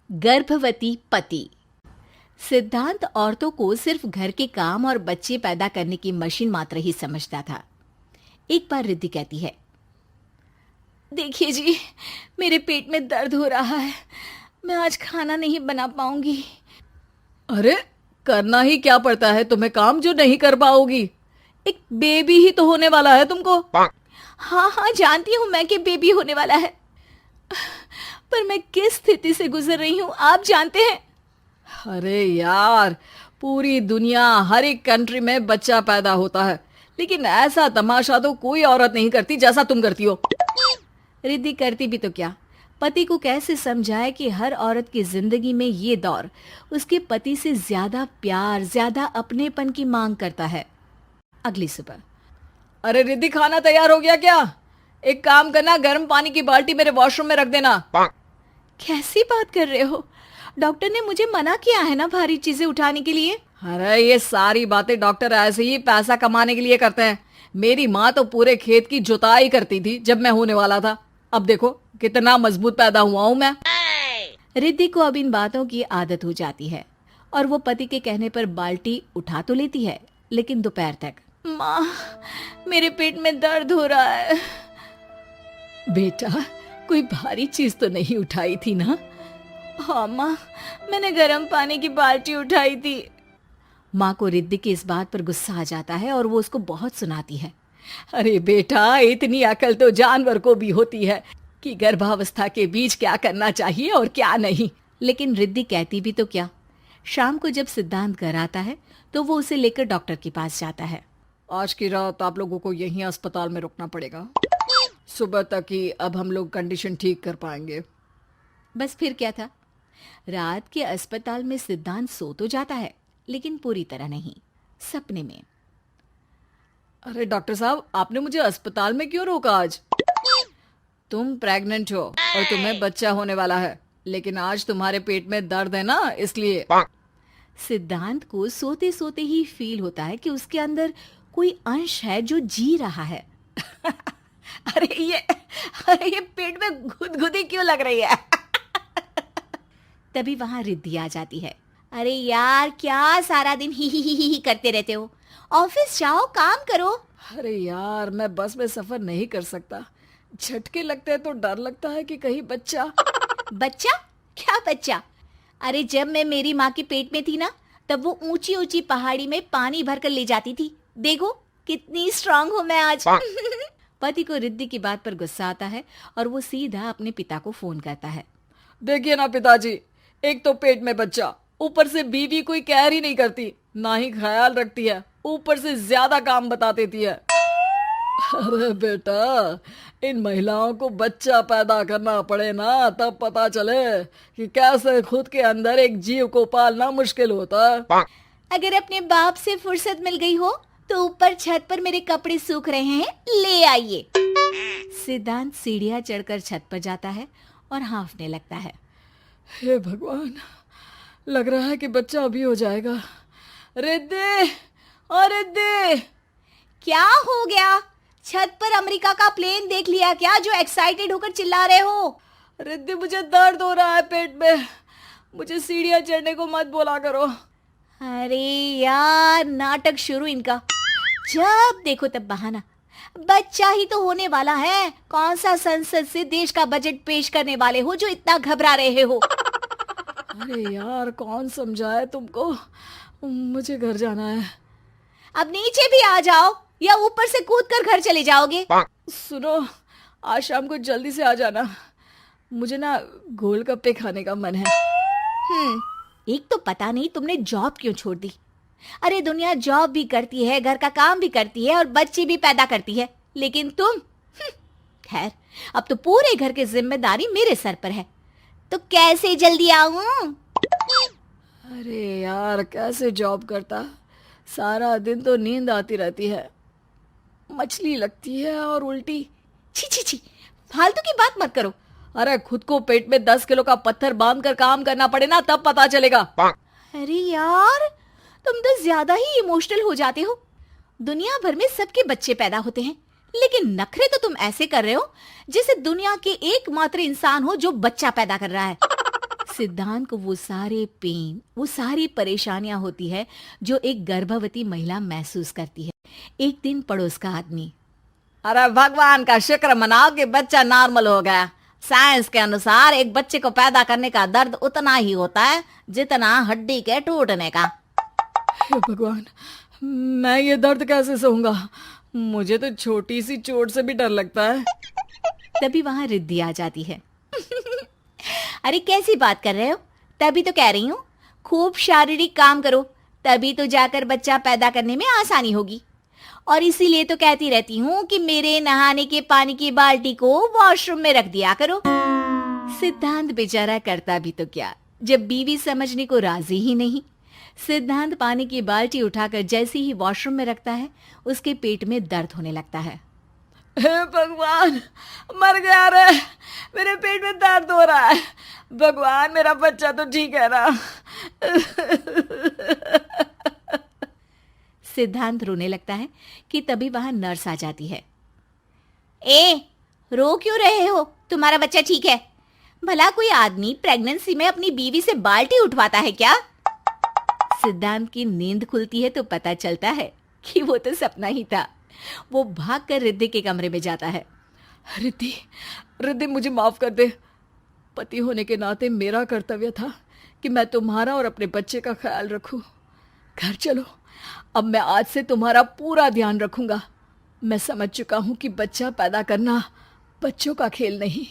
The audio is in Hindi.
गर्भवती पति। सिद्धांत औरतों को सिर्फ घर के काम और बच्चे पैदा करने की मशीन मात्र ही समझता था। एक बार रिद्धि कहती है, देखिए जी, मेरे पेट में दर्द हो रहा है, मैं आज खाना नहीं बना पाऊंगी। अरे करना ही क्या पड़ता है तुम्हें काम जो नहीं कर पाओगी? एक बेबी ही तो होने वाला है तुमको। हाँ हाँ, जानती हूँ मैं कि बेबी होने वाला है, पर मैं किस स्थिति से गुजर रही हूँ आप जानते हैं। अरे यार, पूरी दुनिया हर एक कंट्री में बच्चा पैदा होता है, लेकिन ऐसा तमाशा तो कोई औरत नहीं करती जैसा तुम करती हो। रिद्धि करती भी तो क्या, पति को कैसे समझाए कि हर औरत की जिंदगी में ये दौर उसके पति से ज्यादा प्यार, ज्यादा अपनेपन की मांग करता है। अगली सुबह, अरे रिद्धि, खाना तैयार हो गया क्या? एक काम करना, गर्म पानी की बाल्टी मेरे वॉशरूम में रख देना। कैसी बात कर रहे हो? डॉक्टर ने मुझे मना किया है ना भारी चीजें उठाने के लिए। अरे ये सारी बातें डॉक्टर ऐसे ही पैसा कमाने के लिए करते हैं। मेरी माँ तो पूरे खेत की जुताई करती थी जब मैं होने वाला था। अब देखो कितना मजबूत पैदा हुआ हूँ मैं। रिद्धि को अब इन बातों की आदत हो जाती है और वो पति के कहने पर बाल्टी उठा तो लेती है, लेकिन दोपहर तक। माँ, मेरे पेट में दर्द हो रहा है। बेटा, कोई भारी चीज तो नहीं उठाई थी ना? हाँ माँ, मैंने गर्म पानी की बाल्टी उठाई थी। माँ को रिद्धि की इस बात पर गुस्सा आ जाता है और वो उसको बहुत सुनाती है। अरे बेटा, इतनी अकल तो जानवर को भी होती है कि गर्भावस्था के बीच क्या करना चाहिए और क्या नहीं। लेकिन रिद्धि कहती भी तो क्या। शाम को जब सिद्धांत घर आता है तो वो उसे लेकर डॉक्टर के पास जाता है। आज की रात आप लोगों को यहीं अस्पताल में रुकना पड़ेगा, सुबह तक ही अब हम लोग कंडीशन ठीक कर पाएंगे। बस फिर क्या था, रात के अस्पताल में सिद्धांत सो तो जाता है, लेकिन पूरी तरह नहीं, सपने में। अरे डॉक्टर साहब, आपने मुझे अस्पताल में क्यों रोका आज? तुम प्रेग्नेंट हो और तुम्हें बच्चा होने वाला है, लेकिन आज तुम्हारे पेट में दर्द है ना, इसलिए। सिद्धांत को सोते सोते ही फील होता है कि उसके अंदर कोई अंश है जो जी रहा है। अरे ये पेट में गुदगुदी क्यों लग रही है? तभी वहां रिद्धि आ जाती है। अरे यार, क्या सारा दिन ही करते रहते हो? ऑफिस जाओ, काम करो। अरे यार, मैं बस में सफर नहीं कर सकता। झटके लगते हैं तो डर लगता है कि कहीं बच्चा। बच्चा? क्या बच्चा? अरे जब मैं मेरी माँ के पेट में थी ना, तब वो ऊंची ऊंची पहाड़ी में पानी भरकर ले जाती थी। देखो कितनी स्ट्रांग हूँ मैं आज। पति को रिद्धि की बात पर गुस्सा आता है और वो सीधा अपने पिता को फोन करता है। देखिए ना पिताजी, एक तो पेट में बच्चा, ऊपर से बीवी कोई केयर ही नहीं करती, ना ही ख्याल रखती है, ऊपर से ज्यादा काम बता देती है। अरे बेटा, इन महिलाओं को बच्चा पैदा करना पड़े ना, तब पता चले कि कैसे खुद के अंदर एक जीव को पालना मुश्किल होता है। अगर अपने बाप से फुर्सत मिल गई हो तो ऊपर छत पर मेरे कपड़े सूख रहे हैं, ले आइए। सिद्धांत सीढ़ियां चढ़कर छत पर जाता है और हांफने लगता है। हे भगवान, लग रहा है कि बच्चा अभी हो जाएगा। रिद्धि, ओ रिद्धि! क्या हो गया? छत पर अमेरिका का प्लेन देख लिया क्या जो एक्साइटेड होकर चिल्ला रहे हो? रिद्धि, मुझे दर्द हो रहा है पेट में, मुझे सीढ़ियां चढ़ने को मत बोला करो। अरे यार, नाटक शुरू इनका। जब देखो तब बहाना। बच्चा ही तो होने वाला है, कौन सा संसद से देश का बजट पेश करने वाले हो जो इतना घबरा रहे हो? अरे यार, कौन समझाए तुमको, मुझे घर जाना है। अब नीचे भी आ जाओ या ऊपर से कूदकर घर चले जाओगे? सुनो, आज शाम को जल्दी से आ जाना, मुझे ना गोलगप्पे खाने का मन है। एक तो पता नहीं तुमने जॉब क्यों छोड़ दी। अरे दुनिया जॉब भी करती है, घर का काम भी करती है और बच्चे भी पैदा करती है, लेकिन तुम खैर, अब तो पूरे घर की जिम्मेदारी मेरे सर पर है, तो कैसे जल्दी आऊं? अरे यार, कैसे जॉब करता, सारा दिन तो नींद आती रहती है, मछली लगती है और उल्टी। छी छी छी, फालतू की बात मत करो। अरे खुद को पेट में 10 किलो का पत्थर बांध कर काम करना पड़े ना, तब पता चलेगा। अरे यार, तुम तो ज्यादा ही इमोशनल हो जाते हो। दुनिया भर में सबके बच्चे पैदा होते हैं, लेकिन नखरे तो तुम ऐसे कर रहे हो जैसे दुनिया के एकमात्र इंसान हो जो बच्चा पैदा कर रहा है। सिद्धांत को वो सारे पेन, वो सारी परेशानियां होती है जो एक गर्भवती महिला महसूस करती है। एक दिन पड़ोस का आदमी, अरे भगवान का शुक्र मनाओ कि बच्चा नॉर्मल हो गया। साइंस के अनुसार एक बच्चे को पैदा करने का दर्द उतना ही होता है जितना हड्डी के टूटने का। हे भगवान, मैं ये दर्द कैसे सहूंगा? मुझे तो छोटी सी चोट से भी डर लगता है। तभी वहां रिद्धि आ जाती है। अरे कैसी बात कर रहे हो? तभी तो कह रही हूँ, खूब शारीरिक काम करो, तभी तो जाकर बच्चा पैदा करने में आसानी होगी। और इसीलिए तो कहती रहती हूँ कि मेरे नहाने के पानी की बाल्टी को वॉशरूम में रख दिया करो। सिद्धांत बेचारा करता भी तो क्या, जब बीवी समझने को राजी ही नहीं। सिद्धांत पानी की बाल्टी उठाकर जैसे ही वॉशरूम में रखता है, उसके पेट में दर्द होने लगता है। हे भगवान, मर गया रे, मेरे पेट में दर्द हो रहा है। भगवान, मेरा बच्चा तो ठीक है ना? सिद्धांत रोने लगता है कि तभी वहां नर्स आ जाती है। ए, रो क्यों रहे हो? तुम्हारा बच्चा ठीक है। भला कोई आदमी प्रेगनेंसी में अपनी बीवी से बाल्टी उठवाता है क्या? सिद्धांत की नींद खुलती है तो पता चलता है कि वो तो सपना ही था। वो भागकर रिद्धि के कमरे में जाता है। रिद्धि, रिद्धि, मुझे माफ कर दे। पति होने के नाते मेरा कर्तव्य था कि मैं तुम्हारा और अपने बच्चे का ख्याल रखूं। घर चलो, अब मैं आज से तुम्हारा पूरा ध्यान रखूंगा। मैं समझ चुका हूं कि बच्चा पैदा करना बच्चों का खेल नहीं।